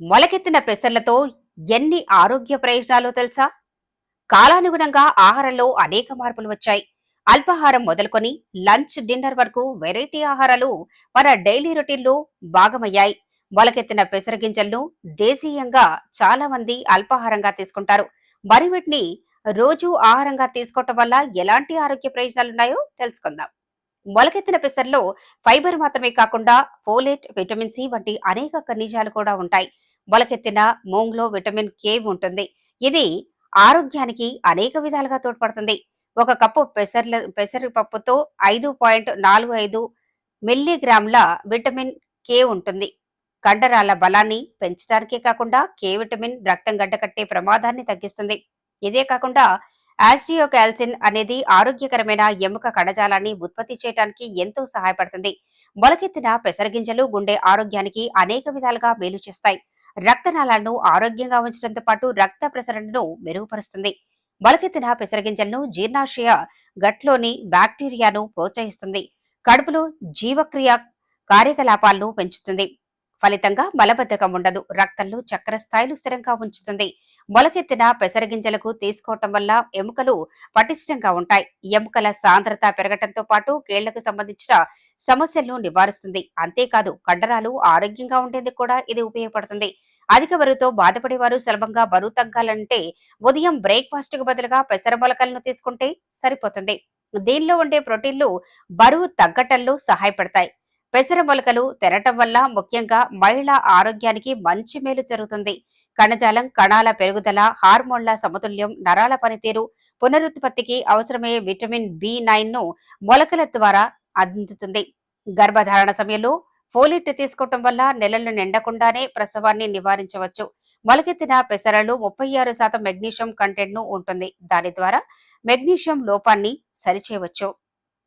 మొలకెత్తిన పెసర్లతో ఎన్ని ఆరోగ్య ప్రయోజనాలు తెలుసా? కాలానుగుణంగా ఆహారంలో అనేక మార్పులు వచ్చాయి. అల్పాహారం మొదలుకొని లంచ్, డిన్నర్ వరకు వెరైటీ ఆహారాలు మన డైలీ రొటీన్లో భాగమయ్యాయి. మొలకెత్తిన పెసర గింజలను దేశీయంగా చాలా మంది అల్పాహారంగా తీసుకుంటారు. మరి వీటిని రోజు ఆహారంగా తీసుకోవటం వల్ల ఎలాంటి ఆరోగ్య ప్రయోజనాలున్నాయో తెలుసుకుందాం. మొలకెత్తిన పెసర్లో ఫైబర్ మాత్రమే కాకుండా ఫోలేట్, విటమిన్ సి వంటి అనేక ఖనిజాలు కూడా ఉంటాయి. మొలకెత్తిన మూంగ్లో విటమిన్ కే ఉంటుంది. ఇది ఆరోగ్యానికి అనేక విధాలుగా తోడ్పడుతుంది. ఒక కప్పు పెసరపప్పుతో 5.45 మిల్లీగ్రాముల విటమిన్ కే ఉంటుంది. కండరాల బలాన్ని పెంచడానికే కాకుండా కే విటమిన్ రక్తం గడ్డకట్టే ప్రమాదాన్ని తగ్గిస్తుంది. ఇదే కాకుండా ఆస్టియోకాల్సిన్ అనేది ఆరోగ్యకరమైన ఎముక కణజాలాన్ని ఉత్పత్తి చేయడానికి ఎంతో సహాయపడుతుంది. మొలకెత్తిన పెసరగింజలు గుండె ఆరోగ్యానికి అనేక విధాలుగా మేలు చేస్తాయి. రక్తనాళాలను ఆరోగ్యంగా ఉంచడంతో పాటు రక్త ప్రసరణను మెరుగుపరుస్తుంది. మొలకెత్తిన పెసరగింజలను జీర్ణాశయ గట్లోని బ్యాక్టీరియాను ప్రోత్సహిస్తుంది. కడుపులో జీవక్రియ కార్యకలాపాలను పెంచుతుంది. ఫలితంగా మలబద్ధకం ఉండదు. రక్తంలో చక్కెర స్థాయిలు స్థిరంగా ఉంచుతుంది. మొలకెత్తిన పెసరగింజలకు తీసుకోవటం వల్ల ఎముకలు పటిష్టంగా ఉంటాయి. ఎముకల సాంద్రత పెరగటంతో పాటు కీళ్లకు సంబంధించిన సమస్యలను నివారిస్తుంది. అంతేకాదు కండరాలు ఆరోగ్యంగా ఉండేందుకు కూడా ఇది ఉపయోగపడుతుంది. అధిక బరువుతో బాధపడేవారు సులభంగా బరువు తగ్గాలంటే ఉదయం బ్రేక్ఫాస్ట్ కు బదులుగా పెసర మొలకలను తీసుకుంటే సరిపోతుంది. దీనిలో ఉండే ప్రోటీన్లు బరువు తగ్గటంలో సహాయపడతాయి. పెసర మొలకలు తినటం వల్ల ముఖ్యంగా మహిళా ఆరోగ్యానికి మంచి మేలు జరుగుతుంది. కణజాలం, కణాల పెరుగుదల, హార్మోన్ల సమతుల్యం, నరాల పనితీరు, పునరుత్పత్తికి అవసరమయ్యే విటమిన్ బి9 ను మొలకల ద్వారా అందుతుంది. గర్భధారణ సమయంలో ఫోలిట్ తీసుకోవటం వల్ల నెలలు నిండకుండానే ప్రసవాన్ని నివారించవచ్చు. మొలకెత్తిన పెసరలు 36% మెగ్నీషియం కంటెంట్ ను ఉంటుంది. దాని ద్వారా మెగ్నీషియం లోపాన్ని సరిచేయవచ్చు.